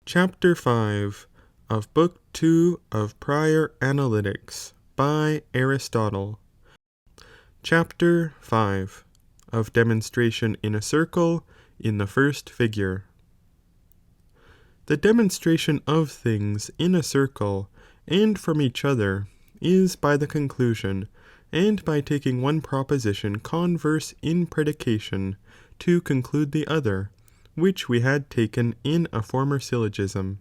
Chapter 5 of Book 2 of Prior Analytics by Aristotle. Chapter 5 of Demonstration in a Circle in the First Figure. The demonstration of things in a circle and from each other is by the conclusion, and by taking one proposition converse in predication to conclude the other, which we had taken in a former syllogism,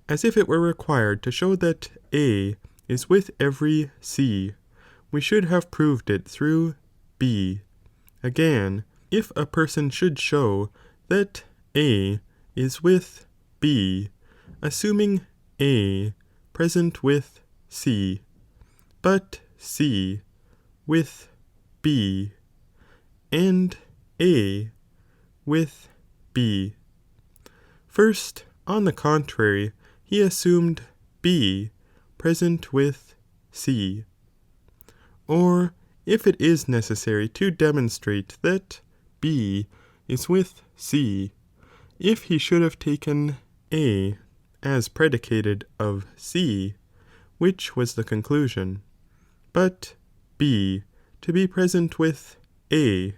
as if it were required to show that A is with every C, we should have proved it through B. Again, if a person should show that A is with B, assuming A present with C, but C with B, and A with B. First, on the contrary, he assumed B present with C. Or if it is necessary to demonstrate that B is with C, if he should have taken A as predicated of C, which was the conclusion, but B to be present with A,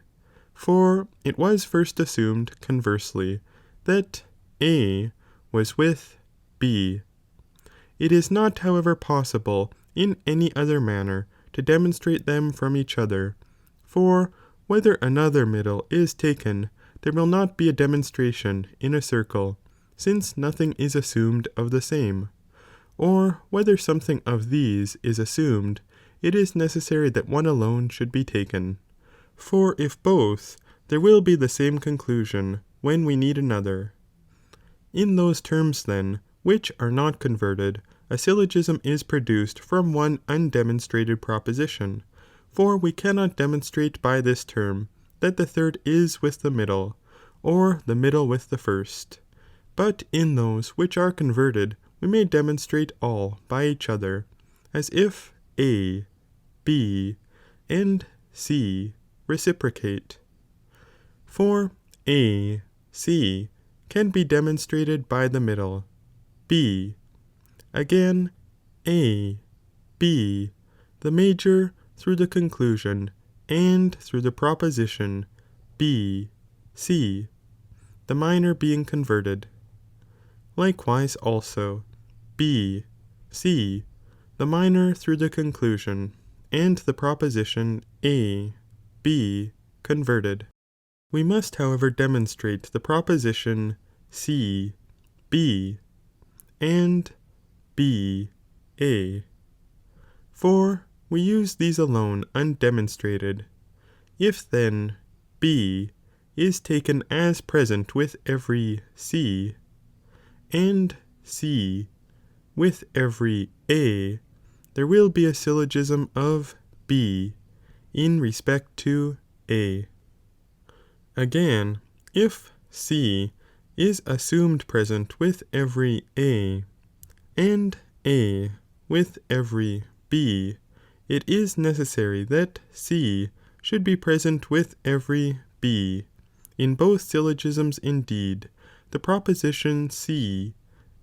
for it was first assumed conversely that A was with B. It is not, however, possible in any other manner to demonstrate them from each other, for whether another middle is taken, there will not be a demonstration in a circle, since nothing is assumed of the same, or whether something of these is assumed, it is necessary that one alone should be taken. For if both, there will be the same conclusion when we need another. In those terms then, which are not converted, a syllogism is produced from one undemonstrated proposition, for we cannot demonstrate by this term that the third is with the middle, or the middle with the first, but in those which are converted we may demonstrate all by each other, as if A, B, and C reciprocate. For A, C can be demonstrated by the middle, B, again A, B, the major through the conclusion, and through the proposition B, C, the minor being converted. Likewise also B, C, the minor through the conclusion, and the proposition A, B, converted. We must, however, demonstrate the proposition C, B, and B, A, for we use these alone undemonstrated. If then B is taken as present with every C, and C with every A, there will be a syllogism of B in respect to A. Again, if C is assumed present with every A, and A with every B, it is necessary that C should be present with every B. In both syllogisms indeed, the proposition C,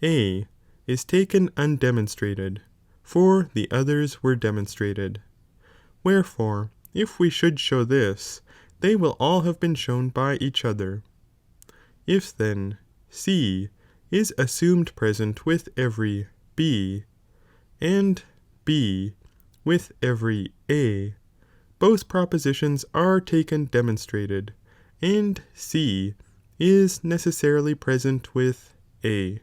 A, is taken undemonstrated, for the others were demonstrated. Wherefore, if we should show this, they will all have been shown by each other. If then C is assumed present with every B, and B with every A, both propositions are taken demonstrated, and C is necessarily present with A.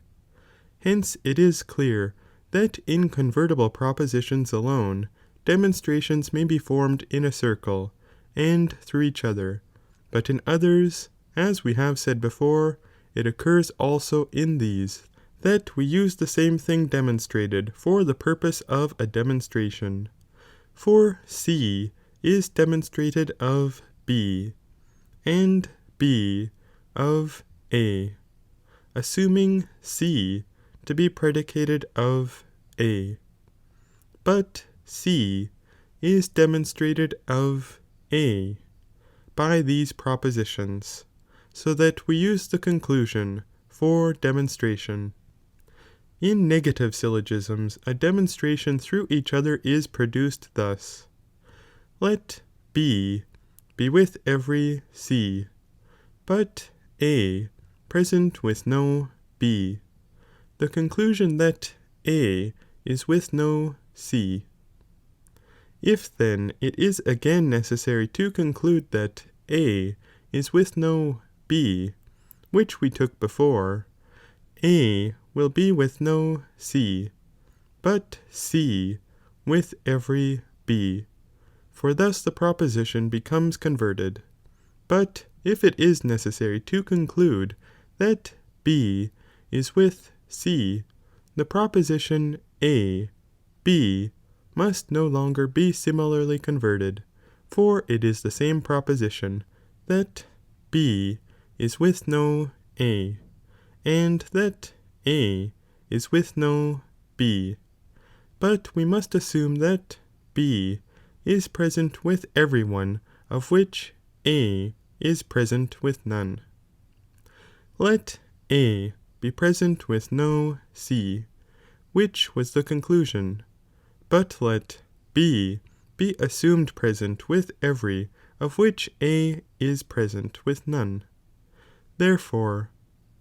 Hence it is clear that in convertible propositions alone, demonstrations may be formed in a circle, and through each other, but in others, as we have said before, it occurs also in these, that we use the same thing demonstrated for the purpose of a demonstration. For C is demonstrated of B, and B of A, assuming C to be predicated of A, but C is demonstrated of A by these propositions, so that we use the conclusion for demonstration. In negative syllogisms, a demonstration through each other is produced thus: let B be with every C, but A present with no B, the conclusion that A is with no C. If then it is again necessary to conclude that A is with no B, which we took before, A will be with no C, but C with every B, for thus the proposition becomes converted. But if it is necessary to conclude that B is with C, the proposition A, B must no longer be similarly converted, for it is the same proposition that B is with no A, and that A is with no B, but we must assume that B is present with every one of which A is present with none. Let A be present with no C, which was the conclusion, but let B be assumed present with every of which A is present with none. Therefore,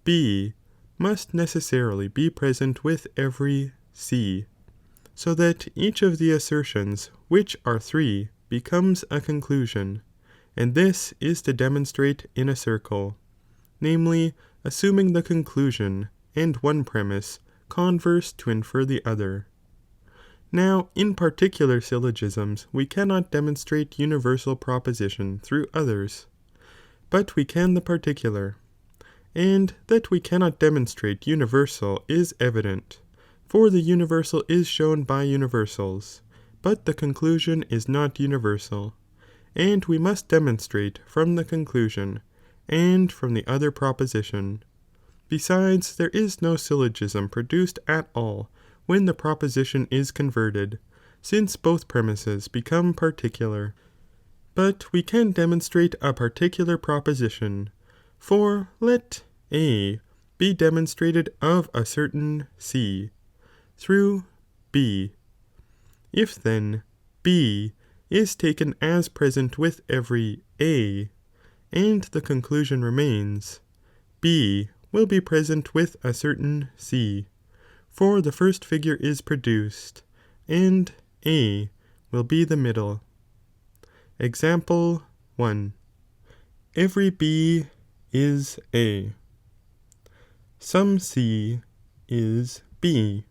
B must necessarily be present with every C, so that each of the assertions, which are three, becomes a conclusion, and this is to demonstrate in a circle, namely, assuming the conclusion and one premise converse to infer the other. Now, in particular syllogisms, we cannot demonstrate universal proposition through others, but we can the particular, and that we cannot demonstrate universal is evident, for the universal is shown by universals, but the conclusion is not universal, and we must demonstrate from the conclusion, and from the other proposition. Besides, there is no syllogism produced at all when the proposition is converted, since both premises become particular. But we can demonstrate a particular proposition, for let A be demonstrated of a certain C, through B. If then B is taken as present with every A, and the conclusion remains, B will be present with a certain C, for the first figure is produced, and A will be the middle. Example 1. Every B is A. Some C is B.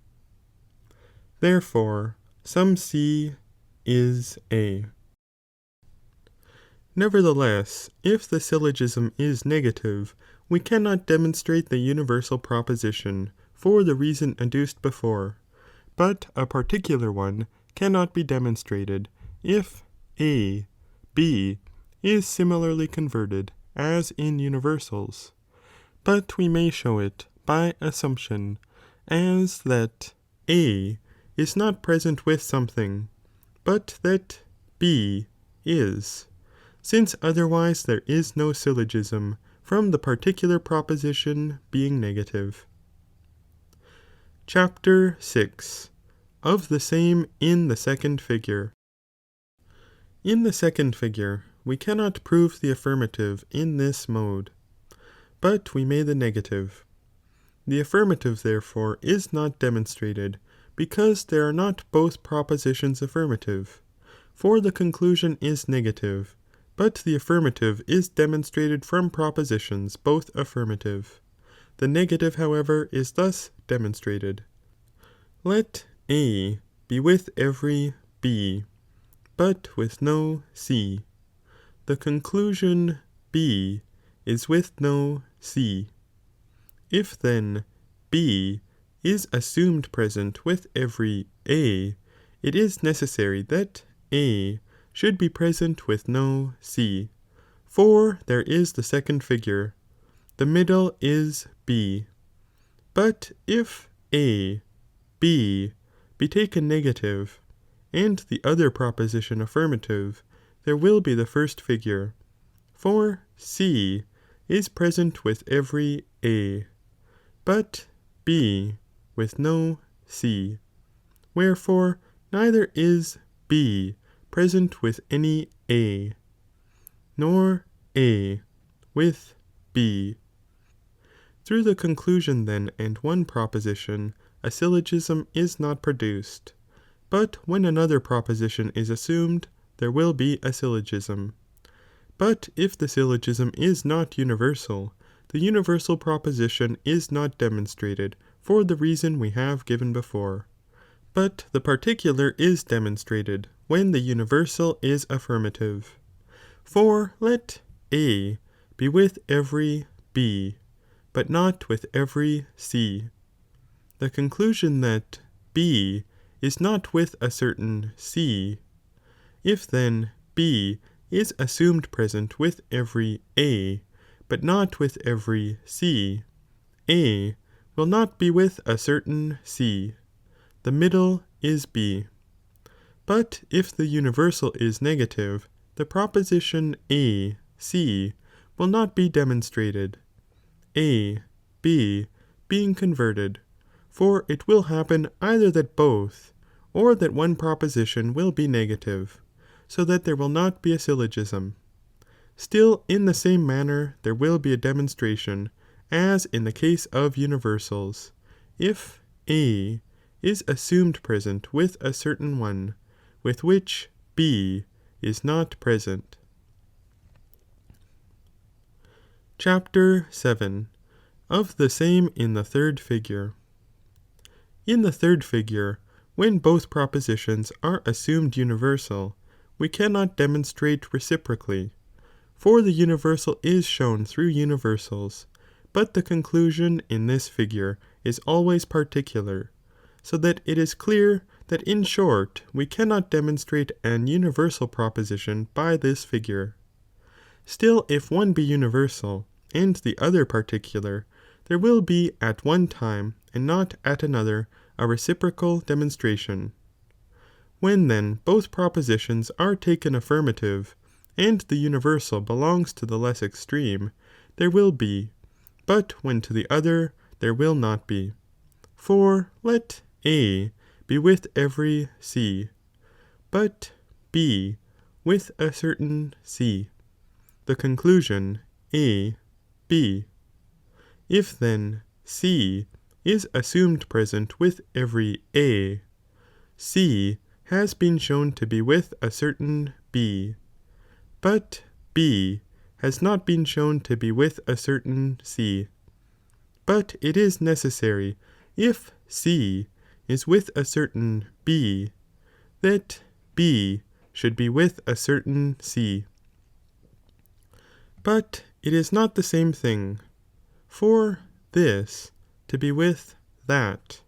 Therefore, some C is A. Nevertheless, if the syllogism is negative, we cannot demonstrate the universal proposition for the reason adduced before, but a particular one cannot be demonstrated if A, B is similarly converted as in universals, but we may show it by assumption, as that A is not present with something, but that B is, since otherwise there is no syllogism from the particular proposition being negative. Chapter 6. Of the same in the second figure. In the second figure, we cannot prove the affirmative in this mode, but we may the negative. The affirmative therefore is not demonstrated, because there are not both propositions affirmative, for the conclusion is negative, but the affirmative is demonstrated from propositions both affirmative. The negative, however, is thus demonstrated. Let A be with every B, but with no C. The conclusion B is with no C. If then B is assumed present with every A, it is necessary that A should be present with no C, for there is the second figure, the middle is B. But if A, B be taken negative, and the other proposition affirmative, there will be the first figure, for C is present with every A, but B with no C. Wherefore neither is B present with any A, nor A with B. Through the conclusion then and one proposition, a syllogism is not produced, but when another proposition is assumed, there will be a syllogism. But if the syllogism is not universal, the universal proposition is not demonstrated for the reason we have given before, but the particular is demonstrated when the universal is affirmative. For let A be with every B, but not with every C. The conclusion that B is not with a certain C, if then B is assumed present with every A, but not with every C, A will not be with a certain C, the middle is B. But if the universal is negative, the proposition A, C will not be demonstrated, A, B being converted, for it will happen either that both, or that one proposition will be negative, so that there will not be a syllogism. Still in the same manner there will be a demonstration, as in the case of universals, if A is assumed present with a certain one, with which B is not present. Chapter 7. Of the same in the third figure. In the third figure, when both propositions are assumed universal, we cannot demonstrate reciprocally, for the universal is shown through universals, but the conclusion in this figure is always particular, so that it is clear that in short we cannot demonstrate an universal proposition by this figure. Still if one be universal, and the other particular, there will be at one time and not at another a reciprocal demonstration. When then both propositions are taken affirmative, and the universal belongs to the less extreme, there will be, but when to the other there will not be. For let A be with every C, but B with a certain C, the conclusion A, B. If then C is assumed present with every A, C has been shown to be with a certain B, but B has not been shown to be with a certain C. But it is necessary, if C is with a certain B, that B should be with a certain C. But it is not the same thing, for this to be with that,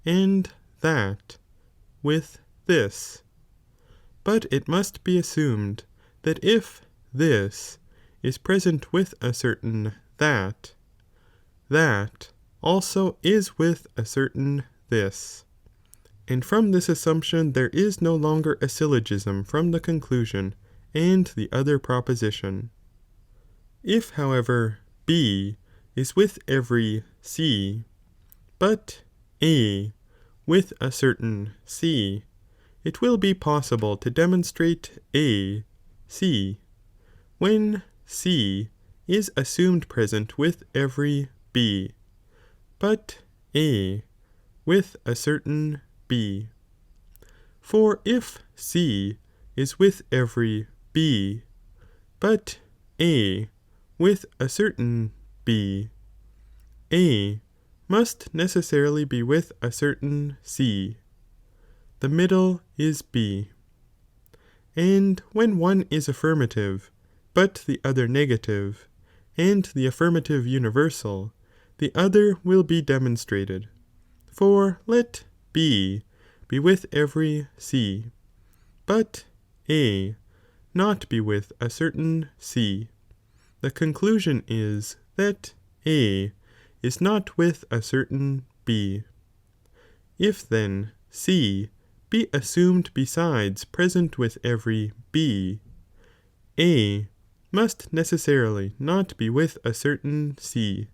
and that with this, but it must be assumed that if this is present with a certain that, that also is with a certain this, and from this assumption there is no longer a syllogism from the conclusion and the other proposition. If however B is with every C, but A with a certain C, it will be possible to demonstrate A, C, when C is assumed present with every B, but A with a certain B. For if C is with every B, but A with a certain B, A must necessarily be with a certain C, the middle is B. And when one is affirmative, but the other negative, and the affirmative universal, the other will be demonstrated. For let B be with every C, but A not be with a certain C. The conclusion is that A is not with a certain B. If then C be assumed besides present with every B, A must necessarily not be with a certain C,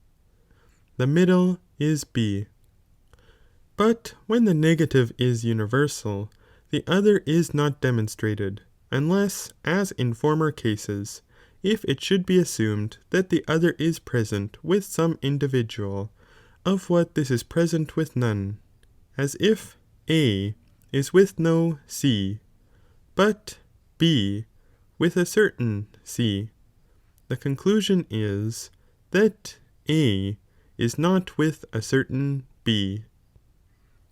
the middle is B. But when the negative is universal, the other is not demonstrated, unless, as in former cases, if it should be assumed that the other is present with some individual, of what this is present with none, as if A is with no C, but B with a certain C, the conclusion is that A is not with a certain B.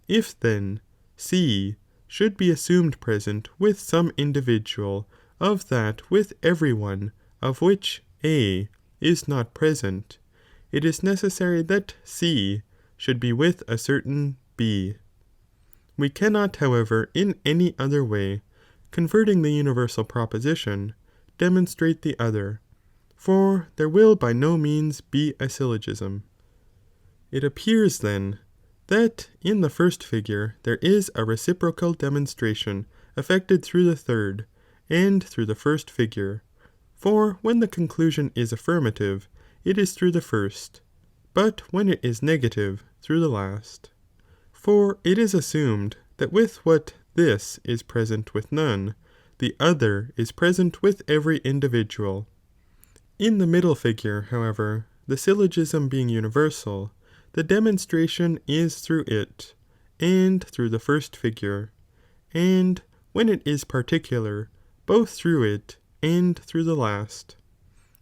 If then C should be assumed present with some individual of that with every one of which A is not present, it is necessary that C should be with a certain B. We cannot, however, in any other way, converting the universal proposition, demonstrate the other, for there will by no means be a syllogism. It appears then that in the first figure there is a reciprocal demonstration effected through the third, and through the first figure, for when the conclusion is affirmative, it is through the first, but when it is negative, through the last. For it is assumed that with what this is present with none, the other is present with every individual. In the middle figure, however, the syllogism being universal, the demonstration is through it, and through the first figure, and when it is particular, both through it and through the last.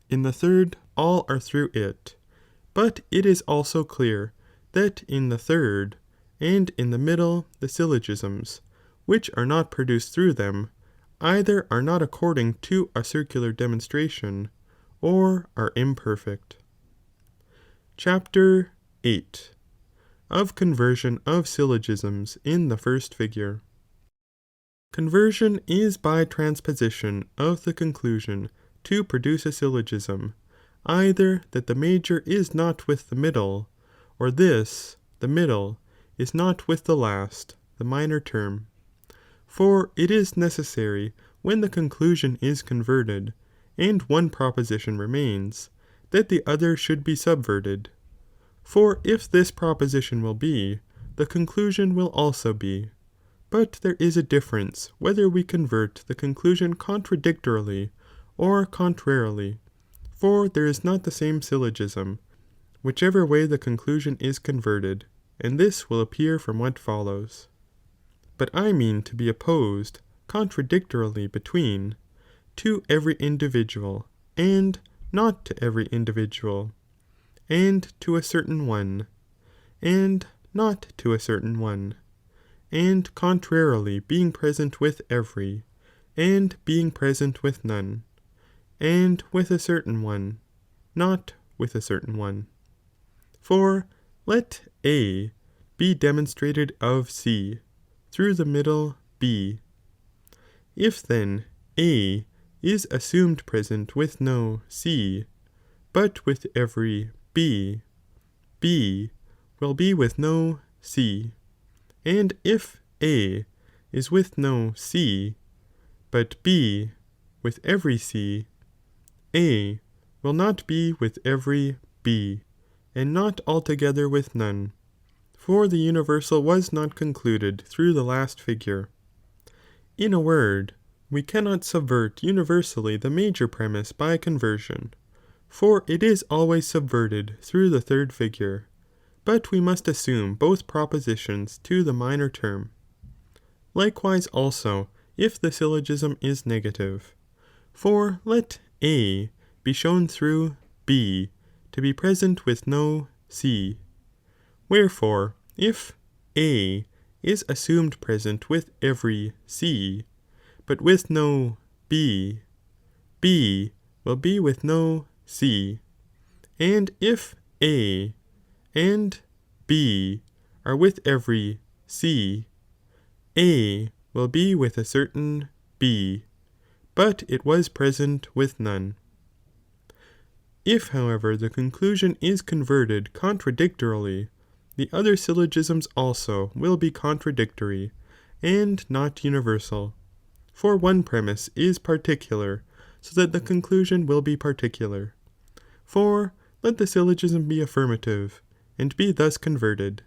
In the third, all are through it, but it is also clear that in the third, and in the middle, the syllogisms, which are not produced through them, either are not according to a circular demonstration, or are imperfect. Chapter 8. Of conversion of syllogisms in the first figure. Conversion is by transposition of the conclusion to produce a syllogism, either that the major is not with the middle, or this, the middle, is not with the last, the minor term. For it is necessary, when the conclusion is converted, and one proposition remains, that the other should be subverted. For if this proposition will be, the conclusion will also be, but there is a difference whether we convert the conclusion contradictorily or contrarily, for there is not the same syllogism, whichever way the conclusion is converted, and this will appear from what follows. But I mean to be opposed contradictorily between, to every individual, and not to every individual, and to a certain one, and not to a certain one, and contrarily being present with every, and being present with none, and with a certain one, not with a certain one. For let A be demonstrated of C, through the middle B. If then A is assumed present with no C, but with every B, B will be with no C, and if A is with no C, but B with every C, A will not be with every B, and not altogether with none, for the universal was not concluded through the last figure. In a word, we cannot subvert universally the major premise by conversion, for it is always subverted through the third figure, but we must assume both propositions to the minor term. Likewise also, if the syllogism is negative, for let A be shown through B to be present with no C. Wherefore, if A is assumed present with every C, but with no B, B will be with no C, and if A and B are with every C, A will be with a certain B, but it was present with none. If, however, the conclusion is converted contradictorily, the other syllogisms also will be contradictory, and not universal, for one premise is particular, so that the conclusion will be particular. For let the syllogism be affirmative, and be thus converted.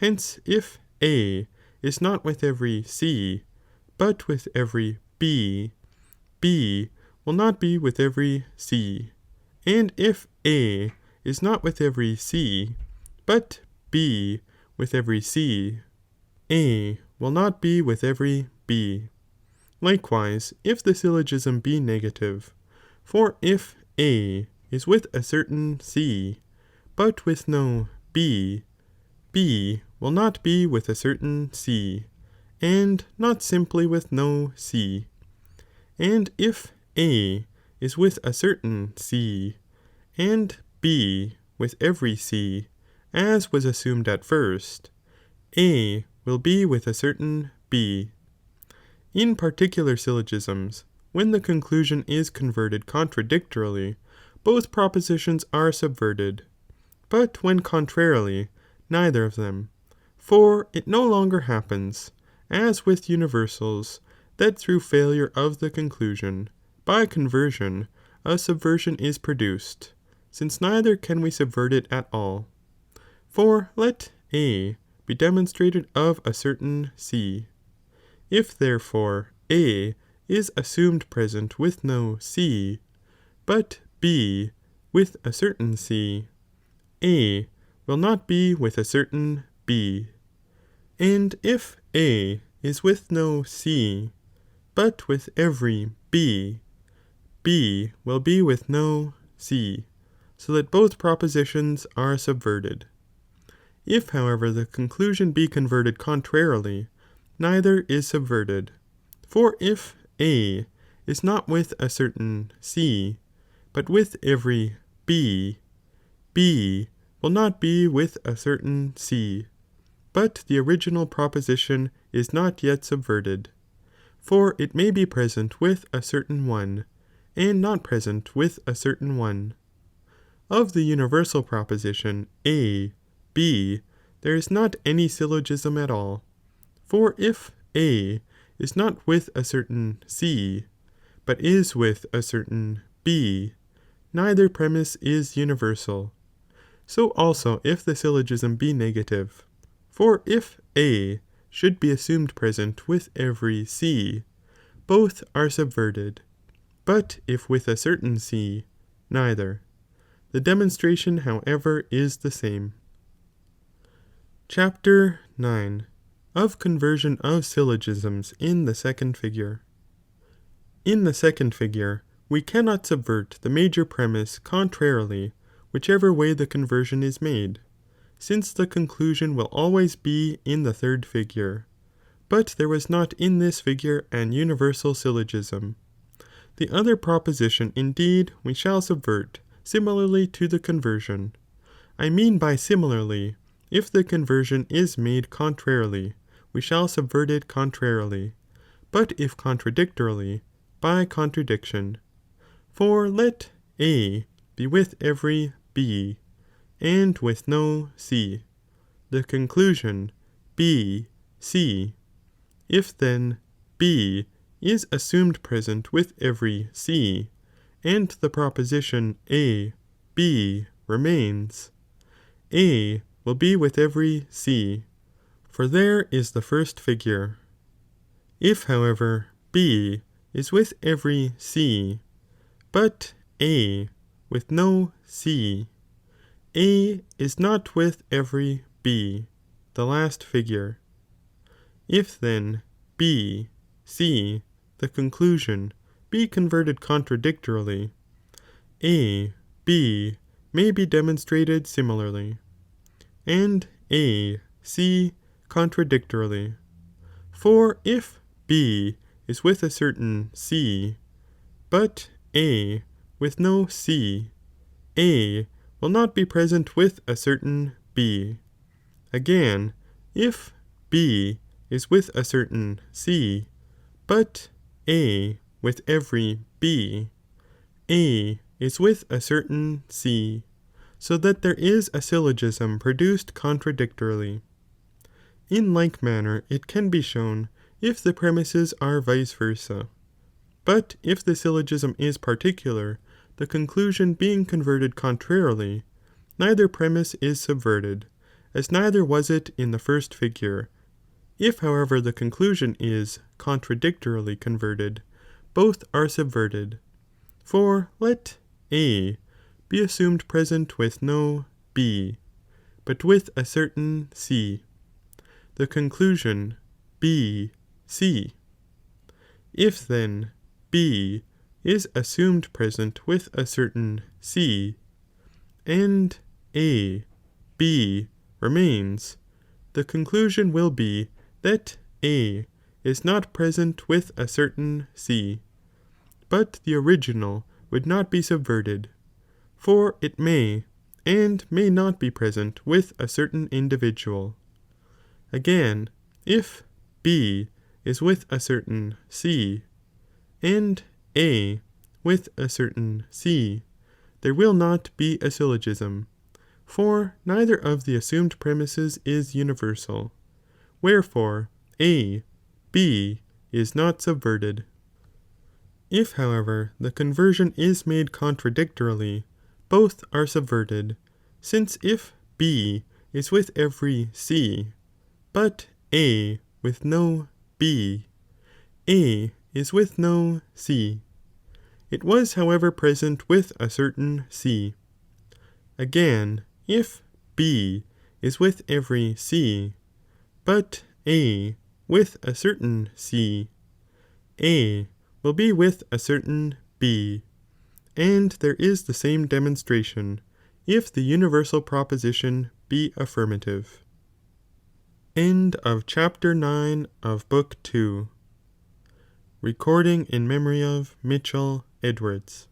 Hence, if A is not with every C, but with every B, B will not be with every C, and if A is not with every C, but B with every C, A will not be with every B. Likewise, if the syllogism be negative, for if A is with a certain C, but with no B, B will not be with a certain C, and not simply with no C. And if A is with a certain C, and B with every C, as was assumed at first, A will be with a certain B. In particular syllogisms, when the conclusion is converted contradictorily, both propositions are subverted, but when contrarily, neither of them, for it no longer happens, as with universals, that through failure of the conclusion, by conversion, a subversion is produced, since neither can we subvert it at all. For let A be demonstrated of a certain C. If therefore A is assumed present with no C, but B with a certain C, A will not be with a certain B. And if A is with no C, but with every B, B will be with no C, so that both propositions are subverted. If however the conclusion be converted contrarily, neither is subverted, for if A is not with a certain C, but with every B, B will not be with a certain C, but the original proposition is not yet subverted, for it may be present with a certain one, and not present with a certain one. Of the universal proposition A, B, there is not any syllogism at all, for if A is not with a certain C, but is with a certain B, neither premise is universal. So also if the syllogism be negative, for if A should be assumed present with every C, both are subverted, but if with a certain C, neither. The demonstration however is the same. Chapter 9. Of conversion of syllogisms in the second figure. In the second figure, we cannot subvert the major premise contrarily, whichever way the conversion is made, since the conclusion will always be in the third figure, but there was not in this figure an universal syllogism. The other proposition indeed we shall subvert, similarly to the conversion. I mean by similarly, if the conversion is made contrarily, we shall subvert it contrarily, but if contradictorily, by contradiction. For let A be with every B, and with no C, the conclusion B, C. If then B is assumed present with every C, and the proposition A, B remains, A will be with every C, for there is the first figure. If however B is with every C, but A with no C, A is not with every B, the last figure. If then B, C, the conclusion, be converted contradictorily, A, B may be demonstrated similarly, and A, C contradictorily. For if B is with a certain C, but A with no C, A will not be present with a certain B. Again, if B is with a certain C, but A with every B, A is with a certain C, so that there is a syllogism produced contradictorily. In like manner it can be shown if the premises are vice versa, but if the syllogism is particular, the conclusion being converted contrarily, neither premise is subverted, as neither was it in the first figure. If however the conclusion is contradictorily converted, both are subverted, for let A be assumed present with no B, but with a certain C, the conclusion B, C. If then B is assumed present with a certain C, and A, B remains, the conclusion will be that A is not present with a certain C, but the original would not be subverted, for it may and may not be present with a certain individual. Again, if B is with a certain C, and A with a certain C, there will not be a syllogism, for neither of the assumed premises is universal, wherefore A, B is not subverted. If however the conversion is made contradictorily, both are subverted, since if B is with every C, but A with no B, A is with no C. It was however present with a certain C. Again, if B is with every C, but A with a certain C, A will be with a certain B, and there is the same demonstration, if the universal proposition be affirmative. End of chapter 9 of book 2. Recording in memory of Mitchell Edwards.